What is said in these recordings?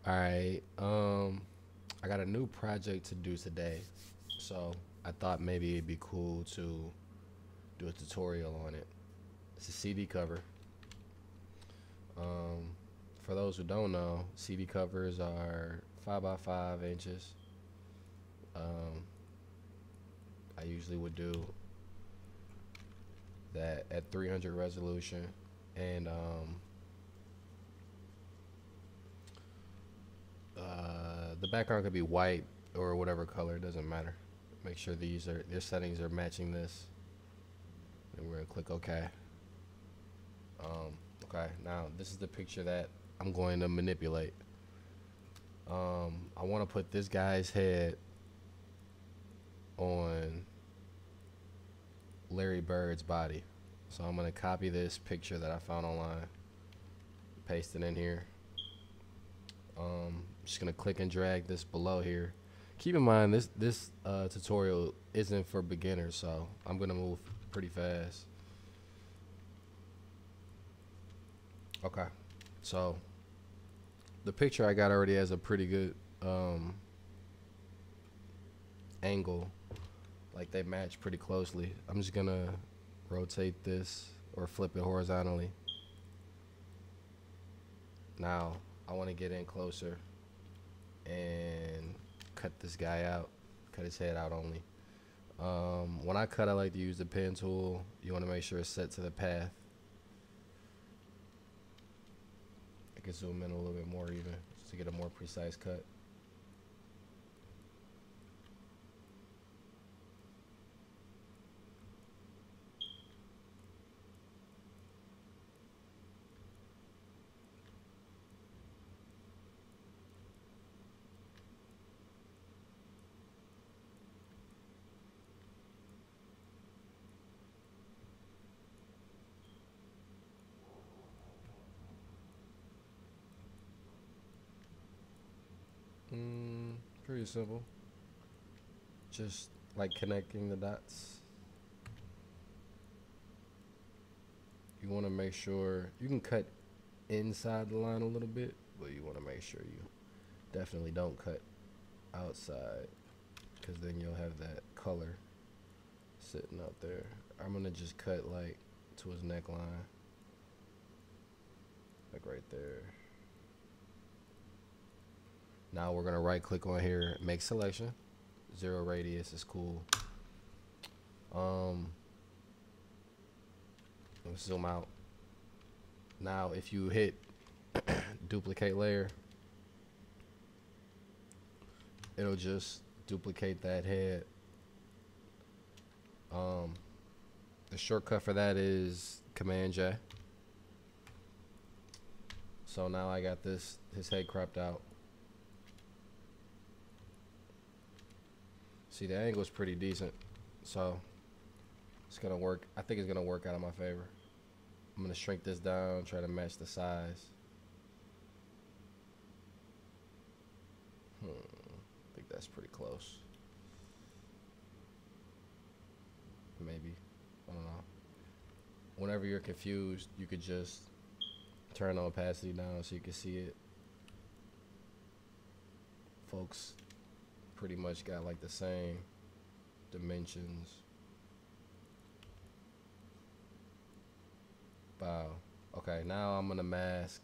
All right. I got a new project to do today, so I thought maybe it'd be cool to do a tutorial on it. It's a CD cover. Um, for those who don't know, CD covers are 5 by 5 inches. Um, I usually would do that at 300 resolution, and the background could be white or whatever color. It doesn't matter. Make sure their settings are matching this. And we're gonna click OK. Okay, now this is the picture that I'm going to manipulate. I want to put this guy's head on Larry Bird's body. So I'm gonna copy this picture that I found online, paste it in here. Just gonna click and drag this below here. Keep in mind this tutorial isn't for beginners, so I'm gonna move pretty fast. Okay, so the picture I got already has a pretty good angle, like they match pretty closely. I'm just gonna rotate this or flip it horizontally. Now I want to get in closer and cut this guy out, cut his head out only. When I cut, I like to use the pen tool. You want to make sure it's set to the path. I can zoom in a little bit more even, just to get a more precise cut. Pretty simple. Just like connecting the dots. You want to make sure you can cut inside the line a little bit, but you want to make sure you definitely don't cut outside, because then you'll have that color sitting out there. I'm gonna just cut like to his neckline, like right there. Now we're gonna right click on here, make selection, 0 radius is cool. Let's zoom out. Now if you hit duplicate layer, it'll just duplicate that head. The shortcut for that is Command J. So now I got his head cropped out. See, the angle is pretty decent, so it's gonna work. I think it's gonna work out in my favor. I'm gonna shrink this down, try to match the size. I think that's pretty close. Maybe, I don't know. Whenever you're confused, you could just turn the opacity down so you can see it. Folks pretty much got like the same dimensions. Wow. Okay, now I'm gonna mask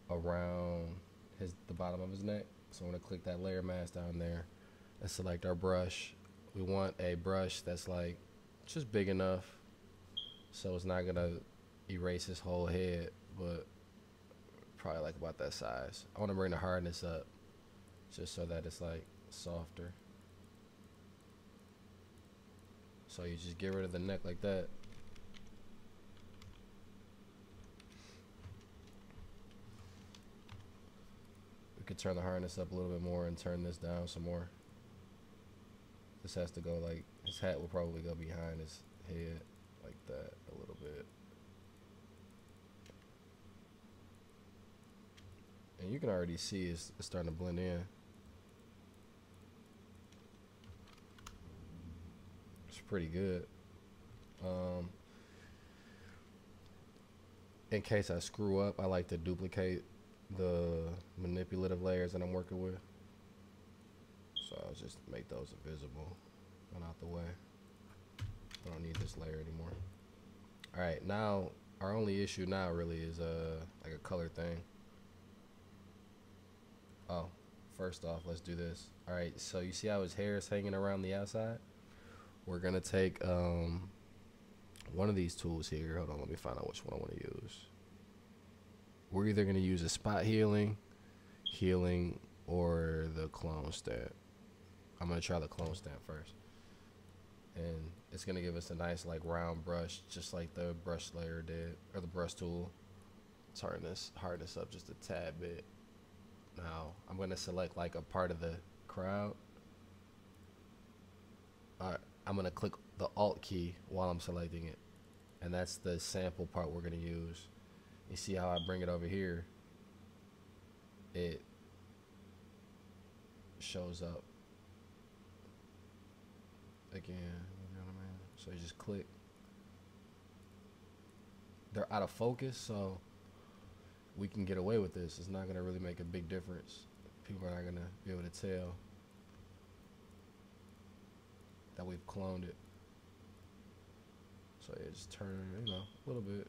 around the bottom of his neck. So I'm gonna click that layer mask down there and select our brush. We want a brush that's like just big enough so it's not gonna erase his whole head, but probably like about that size. I want to bring the hardness up just so that it's like softer. So you just get rid of the neck like that. We could turn the hardness up a little bit more and turn this down some more. This has to go like, his hat will probably go behind his head like that a little bit. And you can already see it's starting to blend in. It's pretty good. In case I screw up, I like to duplicate the manipulative layers that I'm working with. So I'll just make those invisible and out the way. I don't need this layer anymore. All right, now our only issue now really is like a color thing. Oh, first off, let's do this. All right, so you see how his hair is hanging around the outside? We're gonna take one of these tools here. Hold on, let me find out which one I want to use. We're either gonna use a spot healing, or the clone stamp. I'm gonna try the clone stamp first. And it's gonna give us a nice like round brush, just like the brush layer did, or the brush tool. Let's harden this up just a tad bit. Now I'm gonna select like a part of the crowd. Alright, I'm gonna click the Alt key while I'm selecting it, and that's the sample part we're gonna use. You see how I bring it over here? It shows up again. You know what I mean? So you just click. They're out of focus, so we can get away with this. It's not gonna really make a big difference. People are not gonna be able to tell that we've cloned it. So yeah, just turn, you know, a little bit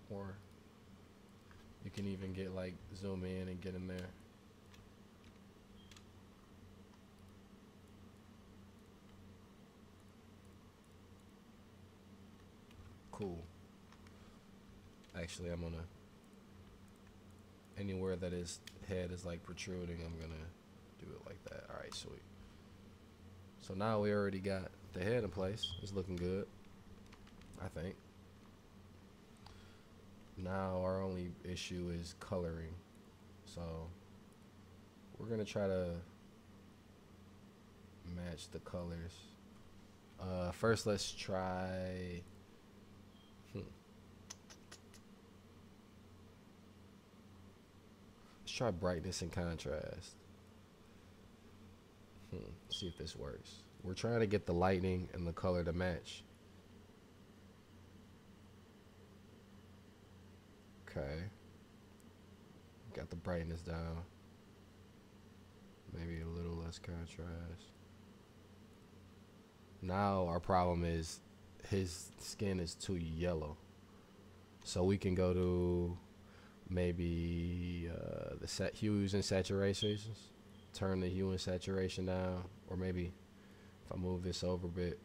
more. You can even get like zoom in and get in there. Cool. Actually, I'm gonna, anywhere that his head is like protruding, I'm gonna do it like that. All right, sweet. So now we already got the head in place. It's looking good, I think. Now our only issue is coloring. So we're gonna try to match the colors. First, let's try. Let's try brightness and contrast. See if this works. We're trying to get the lighting and the color to match. Okay. Got the brightness down. Maybe a little less contrast. Now our problem is his skin is too yellow. So we can go to maybe the hues and saturations. Turn the hue and saturation down, or maybe if I move this over a bit,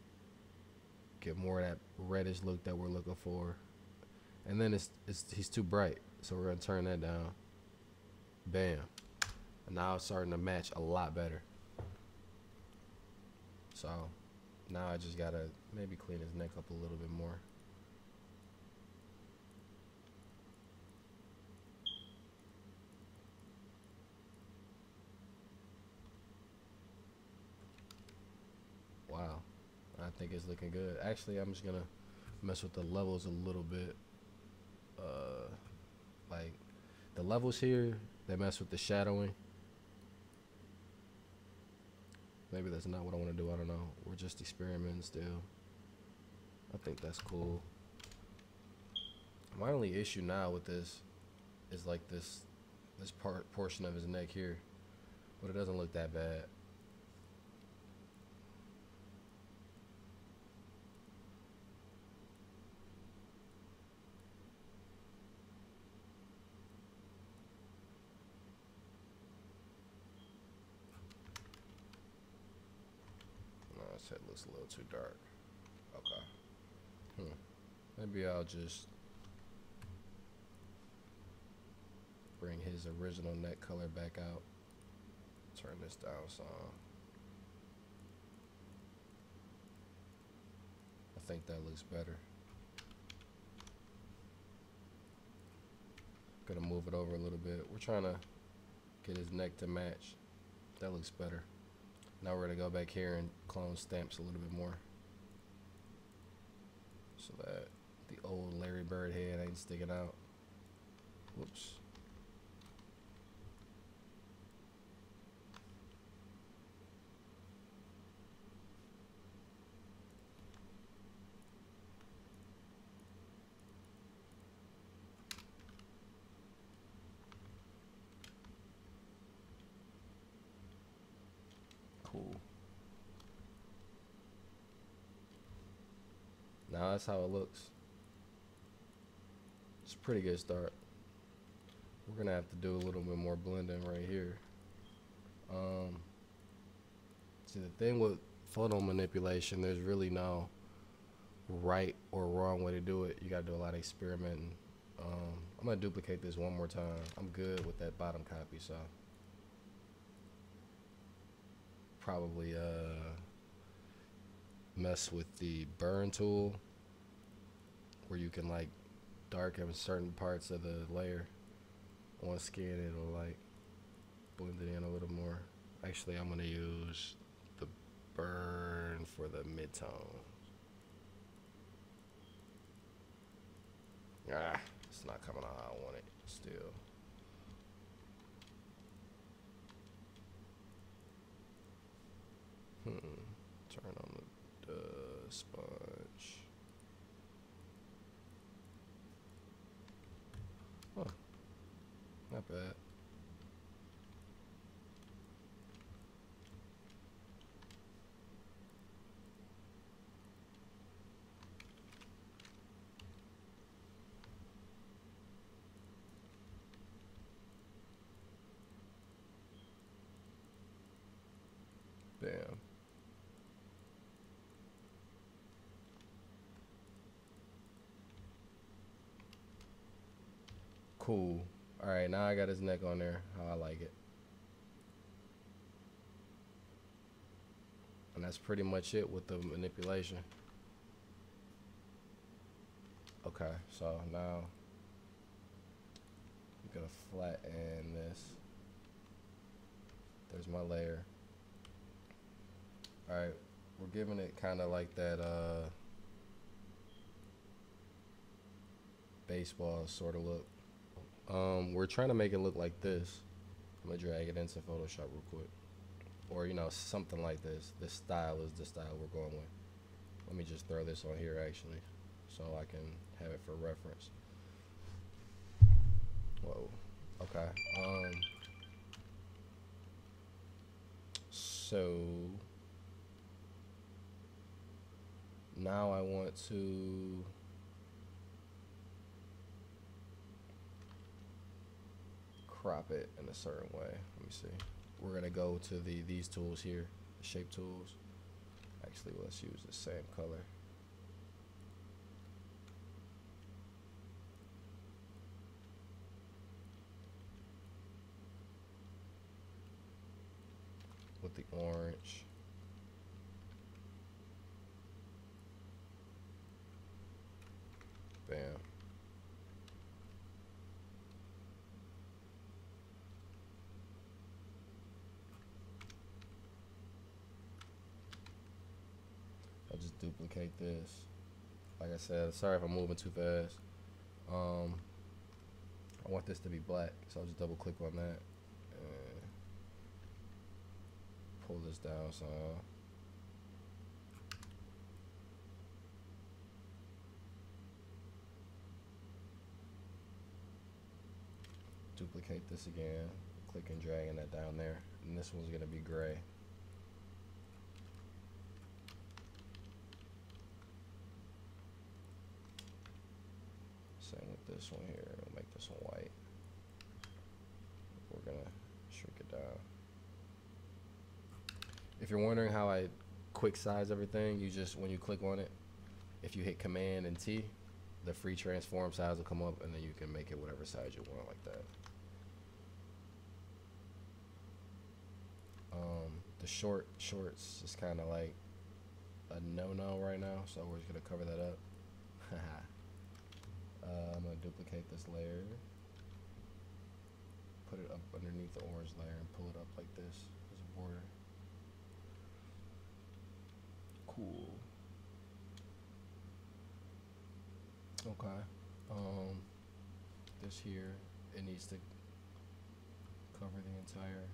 get more of that reddish look that we're looking for. And then he's too bright, so we're gonna turn that down. Bam. And now it's starting to match a lot better. So now I just gotta maybe clean his neck up a little bit more. Wow, I think it's looking good. Actually, I'm just gonna mess with the levels a little bit. Like the levels here, they mess with the shadowing. Maybe that's not what I want to do. I don't know. We're just experimenting still. I think that's cool. My only issue now with this is like this portion of his neck here, but it doesn't look that bad. His head looks a little too dark. Okay. Maybe I'll just bring his original neck color back out. Turn this down some. I think that looks better. Gonna move it over a little bit. We're trying to get his neck to match. That looks better. Now we're gonna go back here and clone stamps a little bit more, so that the old Larry Bird head ain't sticking out. Whoops. that's how it looks. It's a pretty good start. We're gonna have to do a little bit more blending right here. See, the thing with photo manipulation, there's really no right or wrong way to do it. You gotta do a lot of experimenting. I'm gonna duplicate this one more time. I'm good with that bottom copy, so probably mess with the burn tool where you can like darken certain parts of the layer. On skin, it'll like blend it in a little more. Actually, I'm gonna use the burn for the mid-tone. It's not coming out how I want it still. Turn on the sponge. Oh, not bad. Bam. Cool. All right, now I got his neck on there, how I like it. And that's pretty much it with the manipulation. Okay, so now I'm gonna flatten this. There's my layer. All right, we're giving it kind of like that baseball sort of look. We're trying to make it look like this. I'm gonna drag it into Photoshop real quick, or you know, something like this. This style is the style we're going with. Let me just throw this on here actually, so I can have it for reference. Whoa. Okay. So now I want to crop it in a certain way. Let me see. We're gonna go to these tools here, the shape tools. Actually, let's use the same color. With the orange. Bam. I'll just duplicate this. Like I said, sorry if I'm moving too fast. I want this to be black, so I'll just double click on that and pull this down some. Duplicate this again, click and dragging that down there, and this one's gonna be gray. Same with this one here. We'll make this one white. We're gonna shrink it down. If you're wondering how I quick size everything, you just, when you click on it, if you hit Command and T, the free transform size will come up, and then you can make it whatever size you want, like that. The shorts is kind of like a no-no right now, so we're just gonna cover that up. I'm gonna duplicate this layer, put it up underneath the orange layer, and pull it up like this as a border. Cool. Okay. This here, it needs to cover the entire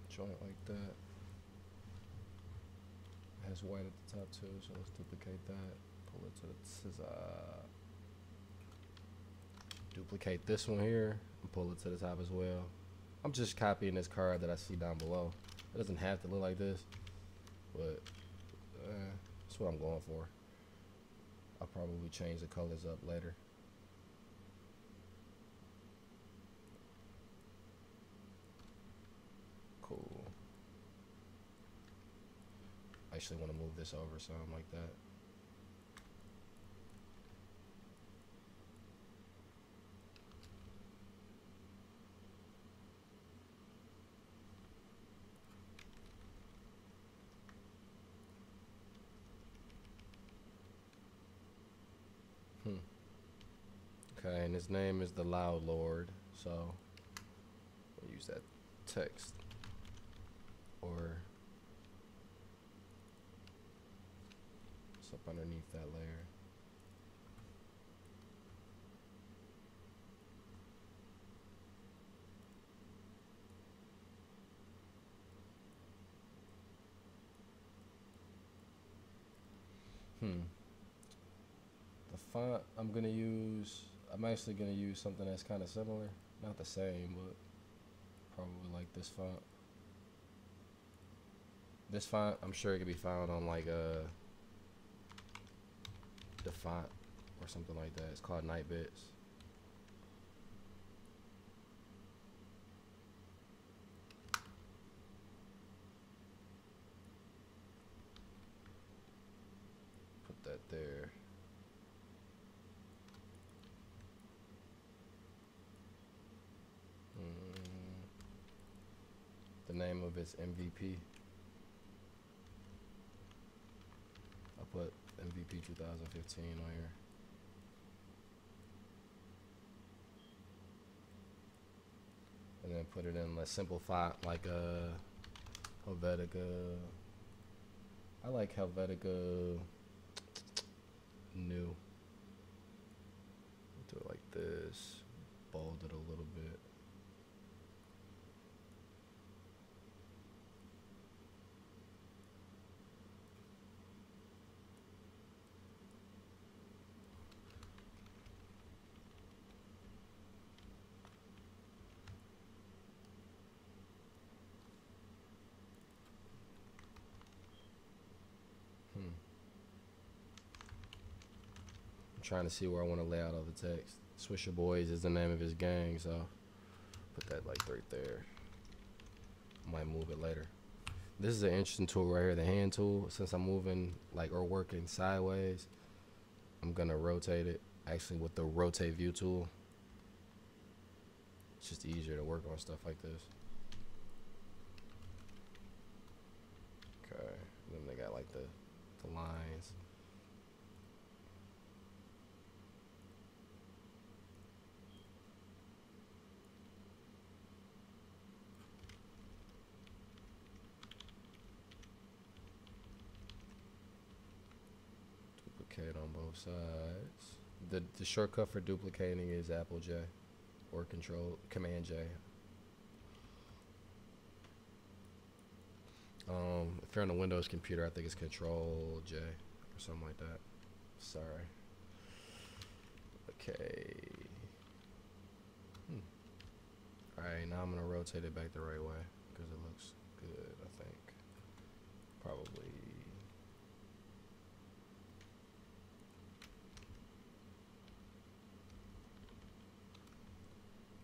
joint like that. It has white at the top too, so let's duplicate that. Pull it to the scissor. Duplicate this one here and pull it to the top as well. I'm just copying this card that I see down below. It doesn't have to look like this, but that's what I'm going for. I'll probably change the colors up later. Cool. I actually want to move this over something like that. Okay, and his name is the Loud Lord, so we'll use that text or it's up underneath that layer. The font I'm gonna use, I'm actually gonna use something that's kind of similar, not the same, but probably like this font. This font, I'm sure it could be found on like the font or something like that. It's called Night Bits. Put that there. The name of it's MVP. I'll put MVP 2015 on here. And then put it in a simple font like Helvetica. I like Helvetica New. Do it like this. Bold it a little bit. Trying to see where I want to lay out all the text. Swisher Boys is the name of his gang, so put that like right there. Might move it later. This is an interesting tool right here, the hand tool. Since I'm moving like or working sideways, I'm gonna rotate it actually with the rotate view tool. It's just easier to work on stuff like this. Okay, then they got like the lines. On both sides. The shortcut for duplicating is Apple J or Command J. If you're on a Windows computer, I think it's Control J or something like that. Sorry. Okay. Alright, now I'm gonna rotate it back the right way because it looks good, I think. Probably.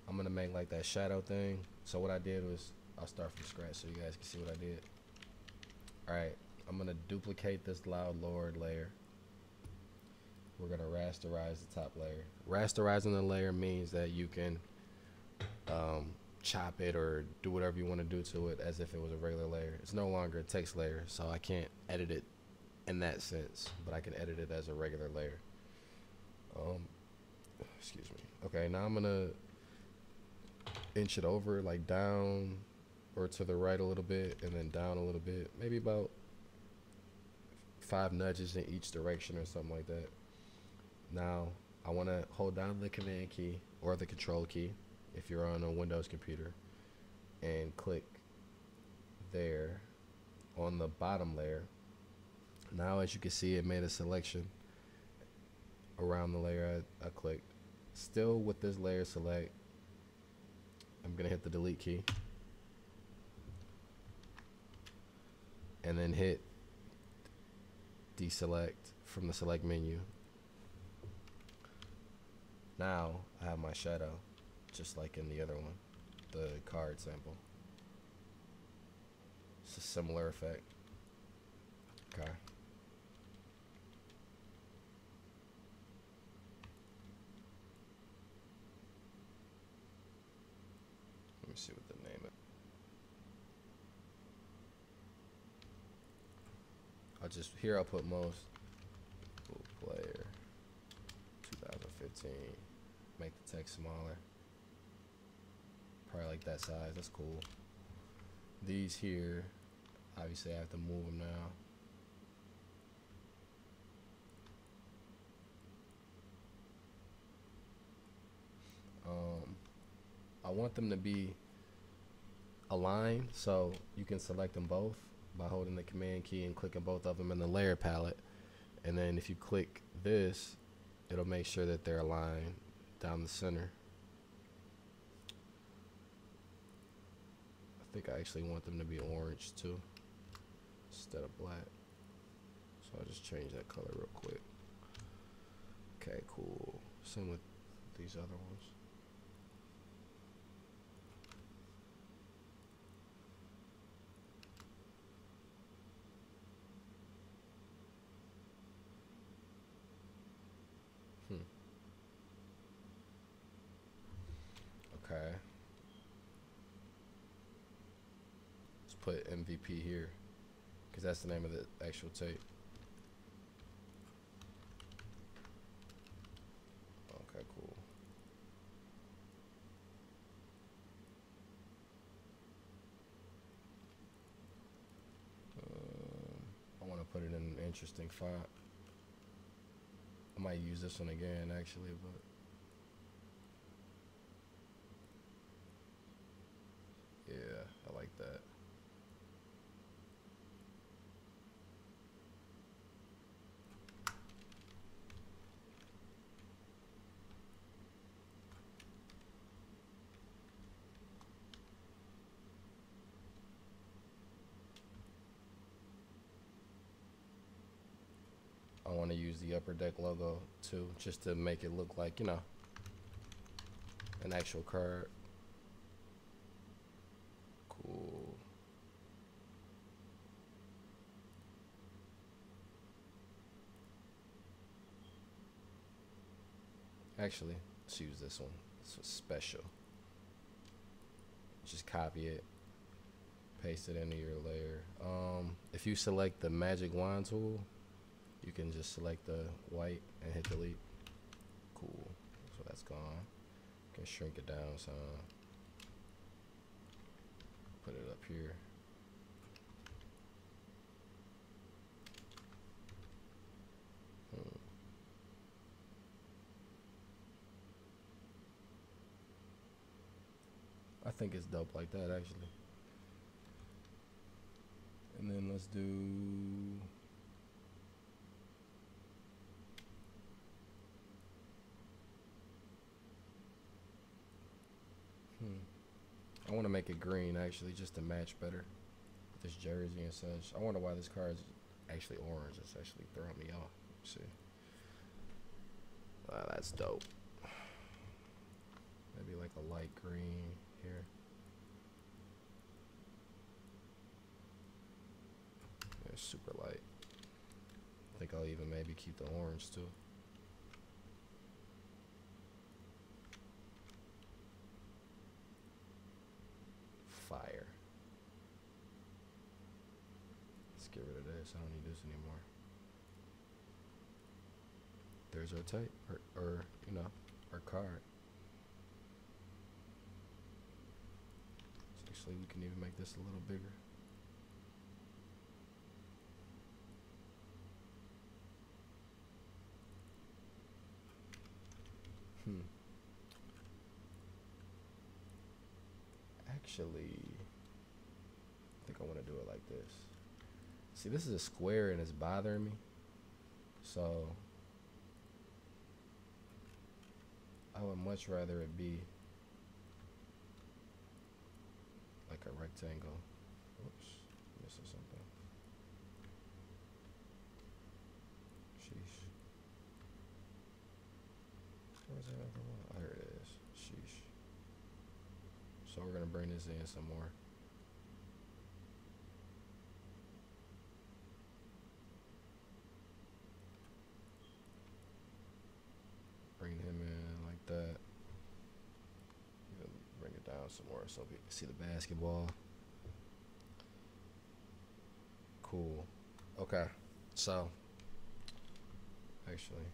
I'm gonna make like that shadow thing. So what I did was, I'll start from scratch so you guys can see what I did. Alright, I'm gonna duplicate this Loud Lord layer. We're gonna rasterize the top layer. Rasterizing the layer means that you can chop it or do whatever you want to do to it as if it was a regular layer. It's no longer a text layer, so I can't edit it in that sense, but I can edit it as a regular layer. Excuse me. Okay, now I'm gonna inch it over like down or to the right a little bit and then down a little bit, maybe about 5 nudges in each direction or something like that. Now I want to hold down the command key or the control key if you're on a Windows computer and click there on the bottom layer. Now as you can see, it made a selection around the layer I clicked. Still with this layer select, I'm gonna hit the delete key and then hit deselect from the select menu. Now I have my shadow just like in the other one, the card sample. It's a similar effect. Okay. Let me see what the name is. I'll put most player 2015. Make the text smaller. Probably like that size. That's cool. These here, obviously I have to move them now. I want them to be aligned, so you can select them both by holding the command key and clicking both of them in the layer palette. And then if you click this, it'll make sure that they're aligned down the center. I think I actually want them to be orange too, instead of black. So I'll just change that color real quick. Okay, cool. Same with these other ones. Okay. Let's put MVP here, because that's the name of the actual tape. Okay, cool. I want to put it in an interesting font. I might use this one again, actually, but yeah, I like that. I want to use the Upper Deck logo too, just to make it look like, you know, an actual card. Cool. Actually, let's use this one. This was special. Just copy it, paste it into your layer. If you select the magic wand tool, you can just select the white and hit delete. Cool. So that's gone. You can shrink it down some. Put it up here. I think it's dope like that, actually. And then let's do I want to make it green, actually, just to match better with this jersey and such. I wonder why this card is actually orange. It's actually throwing me off. Let's see. Wow, that's dope. Maybe like a light green here. Yeah, super light. I think I'll even maybe keep the orange too. Fire. Let's get rid of this. I don't need this anymore. There's our tape, or you know, our card. So actually, we can even make this a little bigger. Actually, I think I want to do it like this. See, this is a square and it's bothering me. So I would much rather it be like a rectangle. Oops, missing something. Sheesh. Where's that other one? Oh, here it is. Sheesh. So we're gonna bring this in some more. Bring him in like that. Even bring it down some more so we can see the basketball. Cool. Okay. So, actually,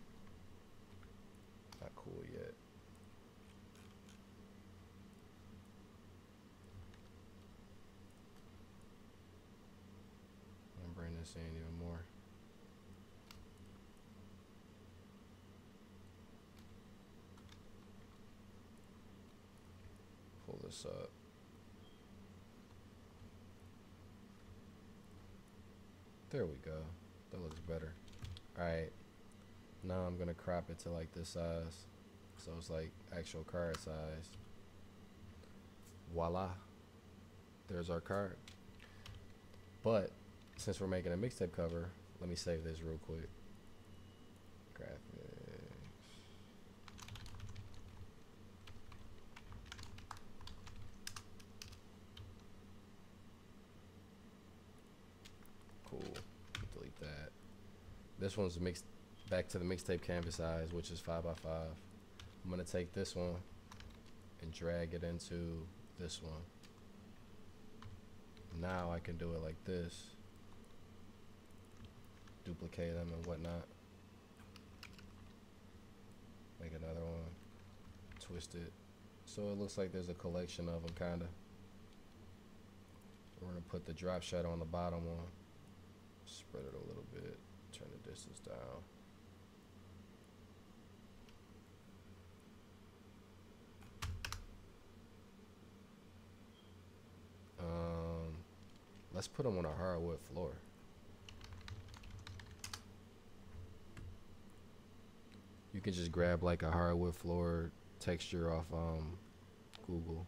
not cool yet. I'm bringing this in even more. Pull this up. There we go. That looks better. Alright. Now I'm gonna crop it to like this size. So it's like actual card size. Voila. There's our card. But since we're making a mixtape cover, let me save this real quick. Graphics. Cool. Delete that. This one's mixed back to the mixtape canvas size, which is 5 by 5. I'm gonna take this one and drag it into this one. Now I can do it like this. Duplicate them and whatnot. Make another one. Twist it. So it looks like there's a collection of them, kinda. We're gonna put the drop shadow on the bottom one. Spread it a little bit. Turn the distance down. Let's put them on a hardwood floor. You can just grab like a hardwood floor texture off Google.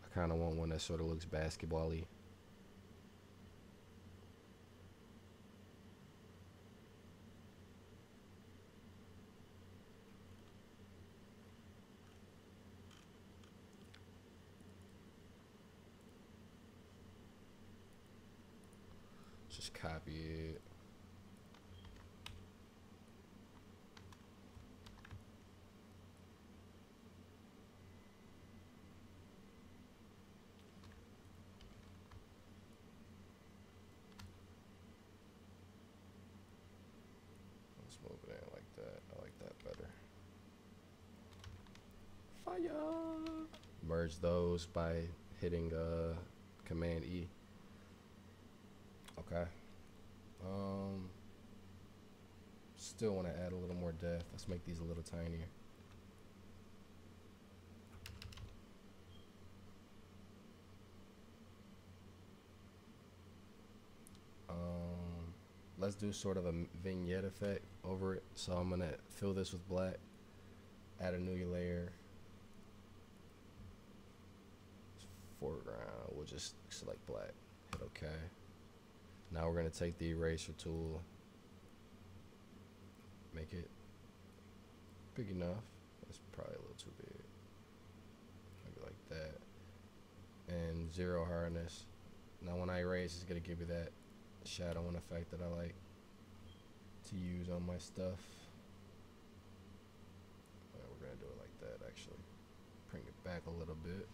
I kind of want one that sort of looks basketball-y. Just copy it. Let's move it in like that. I like that better. Fire! Merge those by hitting Command E. Okay. Still want to add a little more depth. Let's make these a little tinier. Let's do sort of a vignette effect over it. So I'm gonna fill this with black, add a new layer. Foreground, we'll just select black, hit OK. Now we're gonna take the eraser tool, make it big enough. That's probably a little too big. Maybe like that. And zero hardness. Now when I erase, it's gonna give me that shadow and effect that I like to use on my stuff. Right, we're gonna do it like that actually. Bring it back a little bit.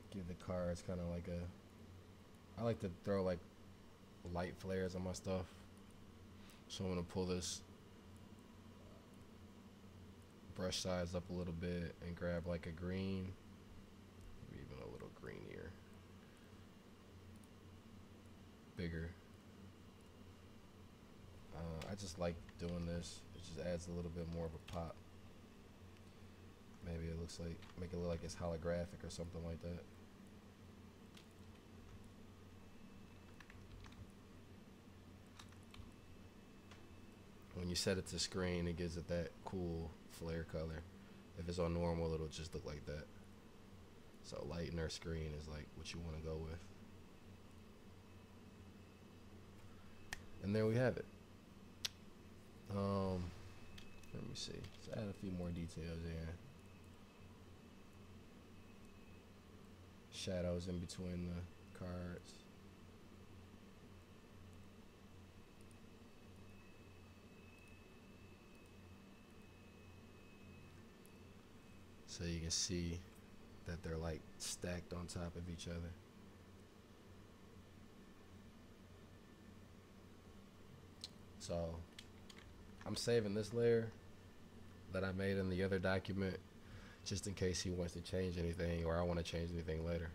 Give the cards kind of like a, I like to throw like light flares on my stuff. So I'm gonna pull this brush size up a little bit and grab like a green, maybe even a little greenier, bigger. I just like doing this. It just adds a little bit more of a pop. Maybe it looks like, make it look like it's holographic or something like that. When you set it to screen, it gives it that cool flare color. If it's on normal, it'll just look like that. So lighten our screen is like what you want to go with. And there we have it. Let me see. Let's add a few more details in. Shadows in between the cards. So you can see that they're like stacked on top of each other. So I'm saving this layer that I made in the other document just in case he wants to change anything or I want to change anything later.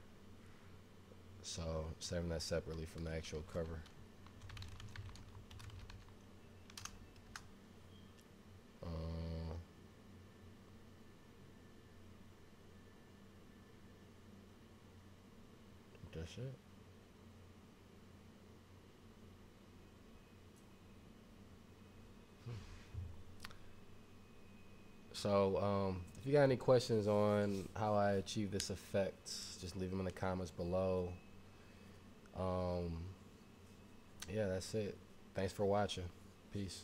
So saving that separately from the actual cover. That's it. So, if you got any questions on how I achieve this effect, just leave them in the comments below. Yeah, that's it. Thanks for watching. Peace.